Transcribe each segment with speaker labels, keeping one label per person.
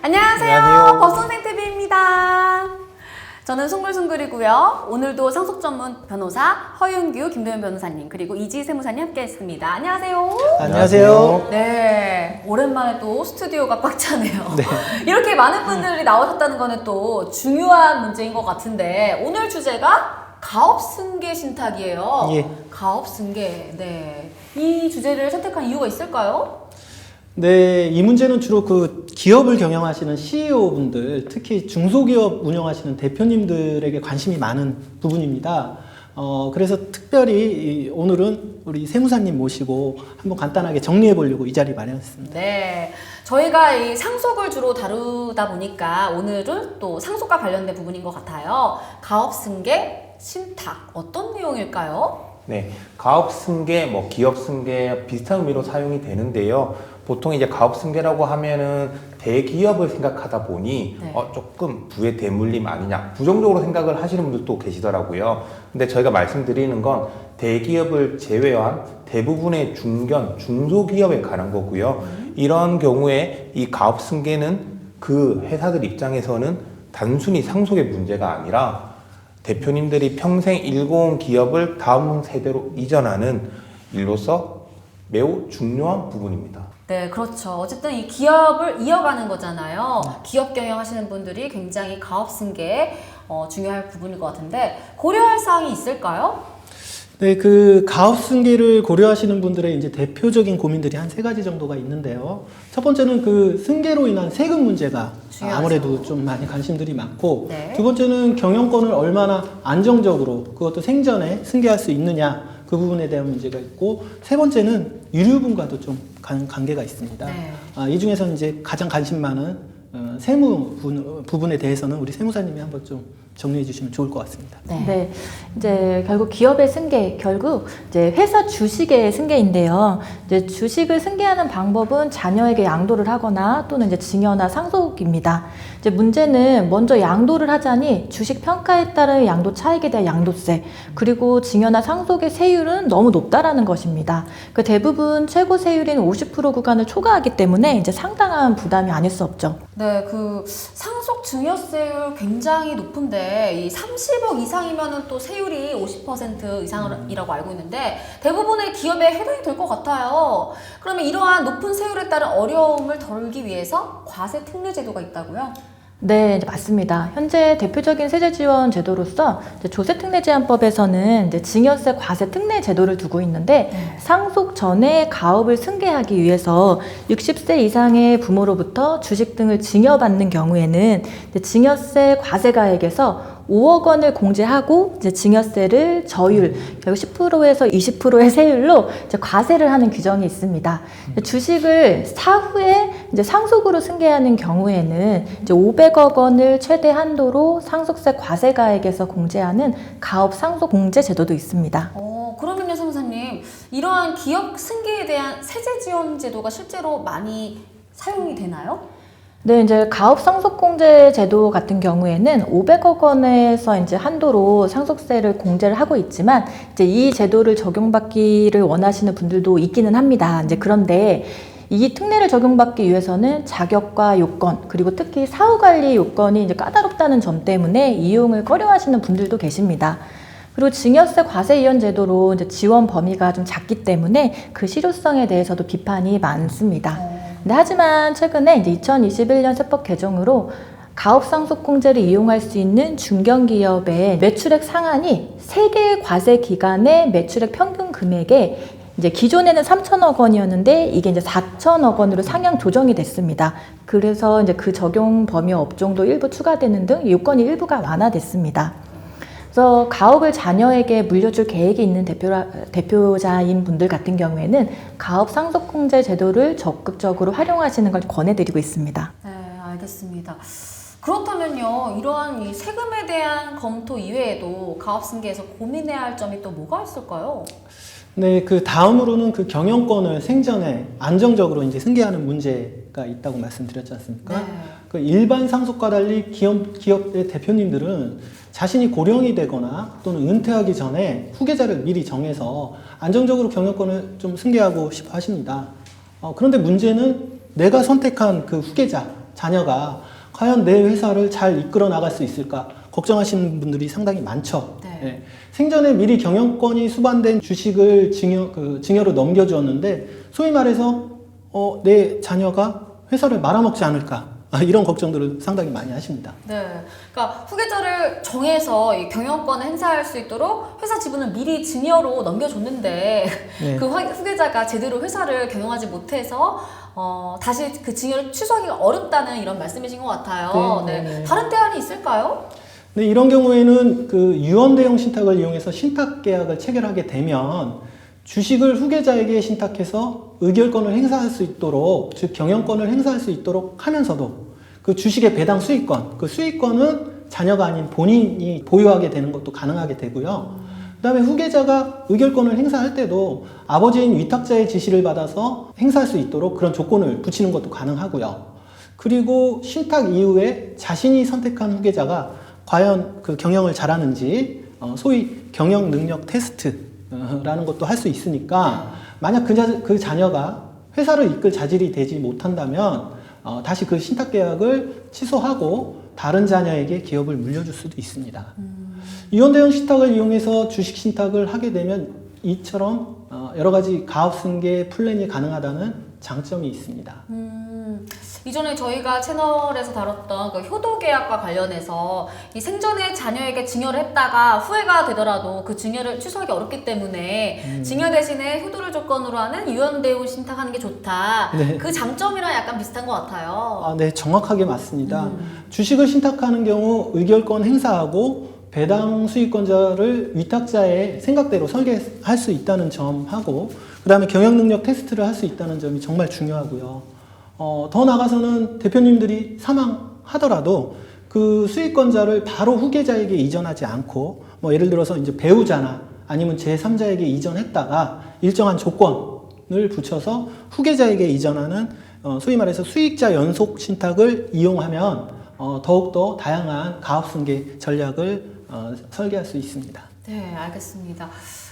Speaker 1: 안녕하세요.
Speaker 2: 안녕하세요.
Speaker 1: 법선생TV입니다. 저는 숭글숭글이고요. 오늘도 상속 전문 변호사 허윤규, 김도현 변호사님 그리고 이지 세무사님 함께했습니다. 안녕하세요.
Speaker 2: 안녕하세요.
Speaker 1: 네, 오랜만에 또 스튜디오가 꽉 차네요. 이렇게 많은 분들이 나오셨다는 거는 또 중요한 문제인 것 같은데 오늘 주제가 가업승계 신탁이에요.
Speaker 2: 예.
Speaker 1: 가업승계. 네, 이 주제를 선택한 이유가 있을까요?
Speaker 2: 네, 이 문제는 주로 그 기업을 경영하시는 CEO분들, 특히 중소기업 운영하시는 대표님들에게 관심이 많은 부분입니다. 그래서 특별히 오늘은 우리 세무사님 모시고 한번 간단하게 정리해 보려고 이 자리 마련했습니다.
Speaker 1: 네, 저희가 이 상속을 주로 다루다 보니까 오늘은 또 상속과 관련된 부분인 것 같아요. 가업승계, 신탁 어떤 내용일까요?
Speaker 3: 네, 가업 승계, 기업 승계 비슷한 의미로 사용이 되는데요. 보통 이제 가업 승계라고 하면은 대기업을 생각하다 보니
Speaker 1: 네.
Speaker 3: 조금 부의 대물림 아니냐 부정적으로 생각을 하시는 분들도 계시더라고요. 근데 저희가 말씀드리는 건 대기업을 제외한 대부분의 중견, 중소기업에 관한 거고요. 이런 경우에 이 가업 승계는 그 회사들 입장에서는 단순히 상속의 문제가 아니라 대표님들이 평생 일궈온 기업을 다음 세대로 이전하는 일로서 매우 중요한 부분입니다.
Speaker 1: 네, 그렇죠. 어쨌든 이 기업을 이어가는 거잖아요. 기업 경영하시는 분들이 굉장히 가업승계 중요할 부분일 것 같은데 고려할 사항이 있을까요?
Speaker 2: 네, 그 가업 승계를 고려하시는 분들의 이제 대표적인 고민들이 한 세 가지 정도가 있는데요. 첫 번째는 그 승계로 인한 세금 문제가
Speaker 1: 중요하죠.
Speaker 2: 아무래도 좀 많이 관심들이 많고,
Speaker 1: 네.
Speaker 2: 두 번째는 경영권을 얼마나 안정적으로 그것도 생전에 승계할 수 있느냐 그 부분에 대한 문제가 있고, 세 번째는 유류분과도 좀 관계가 있습니다.
Speaker 1: 네.
Speaker 2: 이 중에서 이제 가장 관심 많은 세무 부분에 대해서는 우리 세무사님이 한번 좀 정리해 주시면 좋을 것 같습니다.
Speaker 4: 네, 이제 결국 기업의 승계, 결국 이제 회사 주식의 승계인데요. 이제 주식을 승계하는 방법은 자녀에게 양도를 하거나 또는 이제 증여나 상속입니다. 이제 문제는 먼저 양도를 하자니 주식 평가에 따른 양도 차익에 대한 양도세, 그리고 증여나 상속의 세율은 너무 높다라는 것입니다. 그 대부분 최고 세율인 50% 구간을 초과하기 때문에 이제 상당한 부담이 아닐 수 없죠.
Speaker 1: 네, 그 상속 증여세율 굉장히 높은데 이 30억 이상이면은 또 세율이 50% 이상이라고 알고 있는데 대부분의 기업에 해당이 될 것 같아요. 그러면 이러한 높은 세율에 따른 어려움을 덜기 위해서 과세 특례 제도가 있다고요?
Speaker 4: 네, 이제 맞습니다. 현재 대표적인 세제 지원 제도로서 이제 조세특례제한법에서는 이제 증여세 과세 특례 제도를 두고 있는데 상속 전에 가업을 승계하기 위해서 60세 이상의 부모로부터 주식 등을 증여받는 경우에는 이제 증여세 과세가액에서 5억 원을 공제하고 이제 증여세를 저율, 결국 10%에서 20%의 세율로 이제 과세를 하는 규정이 있습니다. 주식을 사후에 이제 상속으로 승계하는 경우에는 이제 500억 원을 최대 한도로 상속세 과세가액에서 공제하는 가업 상속 공제 제도도 있습니다.
Speaker 1: 그러면요, 세무사님, 이러한 기업 승계에 대한 세제 지원 제도가 실제로 많이 사용이 되나요?
Speaker 4: 네, 이제 가업 상속공제 제도 같은 경우에는 500억 원에서 이제 한도로 상속세를 공제를 하고 있지만, 이제 이 제도를 적용받기를 원하시는 분들도 있기는 합니다. 이제 그런데 이 특례를 적용받기 위해서는 자격과 요건, 그리고 특히 사후관리 요건이 이제 까다롭다는 점 때문에 이용을 꺼려하시는 분들도 계십니다. 그리고 증여세 과세 이원 제도로 이제 지원 범위가 좀 작기 때문에 그 실효성에 대해서도 비판이 많습니다. 근데 하지만 최근에 이제 2021년 세법 개정으로 가업 상속공제를 이용할 수 있는 중견기업의 매출액 상한이 3개의 과세 기간의 매출액 평균 금액에 이제 기존에는 3천억 원이었는데 이게 이제 4천억 원으로 상향 조정이 됐습니다. 그래서 이제 그 적용 범위 업종도 일부 추가되는 등 요건이 일부가 완화됐습니다. 그래서 가업을 자녀에게 물려줄 계획이 있는 대표자인 분들 같은 경우에는 가업 상속공제 제도를 적극적으로 활용하시는 걸 권해드리고 있습니다.
Speaker 1: 네, 알겠습니다. 그렇다면요, 이러한 이 세금에 대한 검토 이외에도 가업승계에서 고민해야 할 점이 또 뭐가 있을까요?
Speaker 2: 네, 그 다음으로는 그 경영권을 생전에 안정적으로 이제 승계하는 문제가 있다고 말씀드렸지 않습니까?
Speaker 1: 네.
Speaker 2: 그 일반 상속과 달리 기업의 대표님들은 자신이 고령이 되거나 또는 은퇴하기 전에 후계자를 미리 정해서 안정적으로 경영권을 좀 승계하고 싶어 하십니다. 그런데 문제는 내가 선택한 그 후계자, 자녀가 과연 내 회사를 잘 이끌어 나갈 수 있을까 걱정하시는 분들이 상당히 많죠.
Speaker 1: 네.
Speaker 2: 예. 생전에 미리 경영권이 수반된 주식을 증여로 넘겨주었는데 소위 말해서 내 자녀가 회사를 말아먹지 않을까 이런 걱정들을 상당히 많이 하십니다.
Speaker 1: 네. 그러니까 후계자를 정해서 이 경영권을 행사할 수 있도록 회사 지분을 미리 증여로 넘겨줬는데
Speaker 2: 네.
Speaker 1: 그 후계자가 제대로 회사를 경영하지 못해서 다시 그 증여를 취소하기가 어렵다는 이런 말씀이신 것 같아요.
Speaker 2: 네,
Speaker 1: 네.
Speaker 2: 네.
Speaker 1: 다른 대안이 있을까요?
Speaker 2: 네, 이런 경우에는 그 유언대용 신탁을 이용해서 신탁 계약을 체결하게 되면 주식을 후계자에게 신탁해서 의결권을 행사할 수 있도록, 즉 경영권을 행사할 수 있도록 하면서도 그 주식의 배당 수익권, 그 수익권은 자녀가 아닌 본인이 보유하게 되는 것도 가능하게 되고요. 그 다음에 후계자가 의결권을 행사할 때도 아버지인 위탁자의 지시를 받아서 행사할 수 있도록 그런 조건을 붙이는 것도 가능하고요. 그리고 신탁 이후에 자신이 선택한 후계자가 과연 그 경영을 잘하는지 소위 경영 능력 테스트라는 것도 할 수 있으니까 만약 그 자녀가 회사를 이끌 자질이 되지 못한다면 다시 그 신탁 계약을 취소하고 다른 자녀에게 기업을 물려줄 수도 있습니다. 유언대용 신탁을 이용해서 주식 신탁을 하게 되면 이처럼 여러 가지 가업 승계 플랜이 가능하다는 장점이 있습니다.
Speaker 1: 이전에 저희가 채널에서 다뤘던 그 효도 계약과 관련해서 이 생전에 자녀에게 증여를 했다가 후회가 되더라도 그 증여를 취소하기 어렵기 때문에 증여 대신에 효도를 조건으로 하는 유언대용 신탁하는 게 좋다.
Speaker 2: 네.
Speaker 1: 그 장점이랑 약간 비슷한 것 같아요.
Speaker 2: 네, 정확하게 맞습니다. 주식을 신탁하는 경우 의결권 행사하고 배당 수익권자를 위탁자의 생각대로 설계할 수 있다는 점하고 그 다음에 경영 능력 테스트를 할 수 있다는 점이 정말 중요하고요. 더 나아가서는 대표님들이 사망하더라도 그 수익권자를 바로 후계자에게 이전하지 않고 뭐 예를 들어서 이제 배우자나 아니면 제3자에게 이전했다가 일정한 조건을 붙여서 후계자에게 이전하는 소위 말해서 수익자 연속 신탁을 이용하면 더욱더 다양한 가업승계 전략을 설계할 수 있습니다.
Speaker 1: 네, 알겠습니다.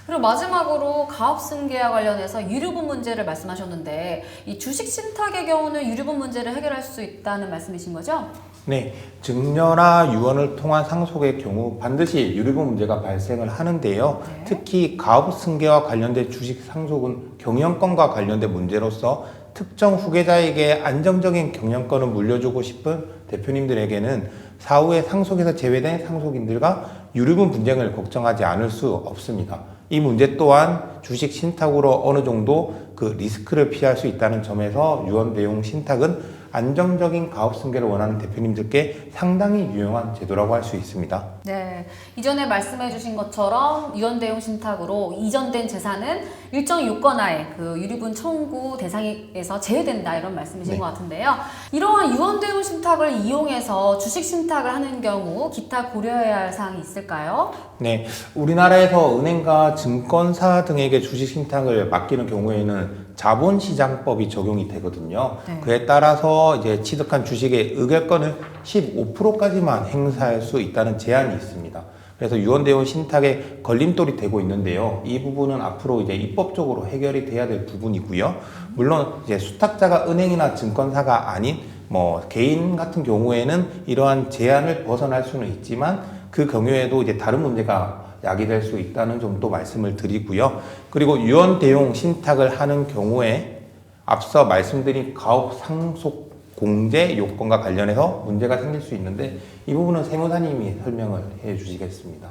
Speaker 1: 그리고 마지막으로 가업승계와 관련해서 유류분 문제를 말씀하셨는데 이 주식 신탁의 경우는 유류분 문제를 해결할 수 있다는 말씀이신 거죠?
Speaker 3: 네, 증여나 유언을 통한 상속의 경우 반드시 유류분 문제가 발생을 하는데요.
Speaker 1: 네.
Speaker 3: 특히 가업 승계와 관련된 주식 상속은 경영권과 관련된 문제로서 특정 후계자에게 안정적인 경영권을 물려주고 싶은 대표님들에게는 사후에 상속에서 제외된 상속인들과 유류분 분쟁을 걱정하지 않을 수 없습니다. 이 문제 또한 주식 신탁으로 어느 정도 그 리스크를 피할 수 있다는 점에서 유언대용 신탁은 안정적인 가업 승계를 원하는 대표님들께 상당히 유용한 제도라고 할 수 있습니다.
Speaker 1: 네, 이전에 말씀해 주신 것처럼 유언대용 신탁으로 이전된 재산은 일정 요건하에 그 유류분 청구 대상에서 제외된다 이런 말씀이신
Speaker 3: 네.
Speaker 1: 것 같은데요. 이러한 유언대용 신탁을 이용해서 주식 신탁을 하는 경우 기타 고려해야 할 사항이 있을까요?
Speaker 3: 네, 우리나라에서 은행과 증권사 등에게 주식 신탁을 맡기는 경우에는 자본시장법이 적용이 되거든요.
Speaker 1: 네.
Speaker 3: 그에 따라서 이제 취득한 주식의 의결권을 15%까지만 행사할 수 있다는 제한이 있습니다. 그래서 유언대용 신탁에 걸림돌이 되고 있는데요. 이 부분은 앞으로 이제 입법적으로 해결이 돼야 될 부분이고요. 물론 이제 수탁자가 은행이나 증권사가 아닌 뭐 개인 같은 경우에는 이러한 제한을 벗어날 수는 있지만 그 경우에도 이제 다른 문제가 야기될 수 있다는 점도 말씀을 드리고요. 그리고 유언대용 신탁을 하는 경우에 앞서 말씀드린 가업 상속 공제 요건과 관련해서 문제가 생길 수 있는데 이 부분은 세무사님이 설명을 해 주시겠습니다.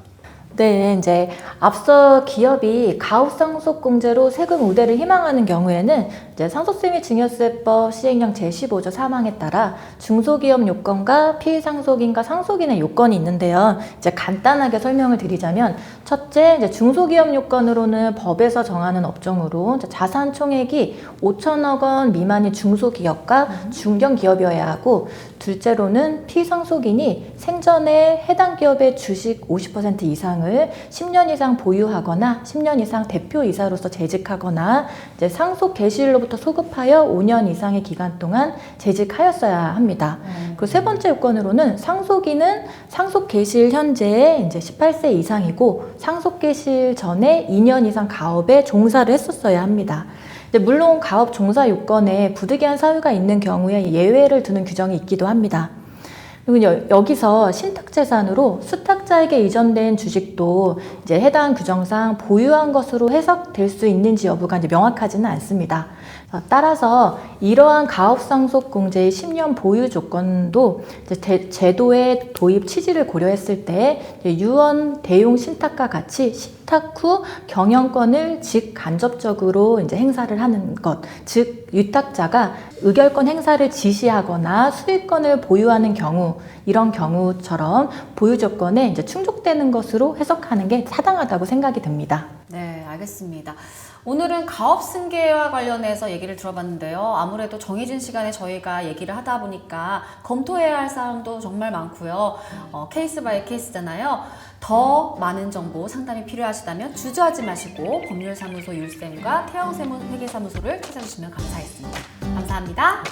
Speaker 4: 네, 이제 앞서 기업이 가업상속공제로 세금 우대를 희망하는 경우에는 이제 상속세 및 증여세법 시행령 제15조 3항에 따라 중소기업 요건과 피상속인과 상속인의 요건이 있는데요. 이제 간단하게 설명을 드리자면 첫째, 이제 중소기업 요건으로는 법에서 정하는 업종으로 이제 자산 총액이 5천억 원 미만인 중소기업과 중견기업이어야 하고, 둘째로는 피상속인이 생전에 해당 기업의 주식 50% 이상을 10년 이상 보유하거나 10년 이상 대표이사로서 재직하거나 이제 상속 개시일로부터 소급하여 5년 이상의 기간 동안 재직하였어야 합니다. 그리고 세 번째 요건으로는 상속인은 상속 개시일 현재에 이제 18세 이상이고 상속 개시일 전에 2년 이상 가업에 종사를 했었어야 합니다. 근데 물론 가업 종사 요건에 부득이한 사유가 있는 경우에 예외를 두는 규정이 있기도 합니다. 그리고 여기서 신탁재산으로 수탁자에게 이전된 주식도 이제 해당 규정상 보유한 것으로 해석될 수 있는지 여부가 이제 명확하지는 않습니다. 따라서 이러한 가업상속공제의 10년 보유 조건도 이제 제도의 도입 취지를 고려했을 때 유언 대용 신탁과 같이 신탁 후 경영권을 직간접적으로 이제 행사를 하는 것, 즉 유탁자가 의결권 행사를 지시하거나 수익권을 보유하는 경우, 이런 경우처럼 보유 조건에 이제 충족되는 것으로 해석하는 게 타당하다고 생각이 듭니다.
Speaker 1: 네, 알겠습니다. 오늘은 가업 승계와 관련해서 얘기를 들어봤는데요. 아무래도 정해진 시간에 저희가 얘기를 하다 보니까 검토해야 할 사항도 정말 많고요. 케이스 바이 케이스잖아요. 더 많은 정보 상담이 필요하시다면 주저하지 마시고 법률사무소 율쌤과 태영세무회계사무소를 찾아주시면 감사하겠습니다. 감사합니다.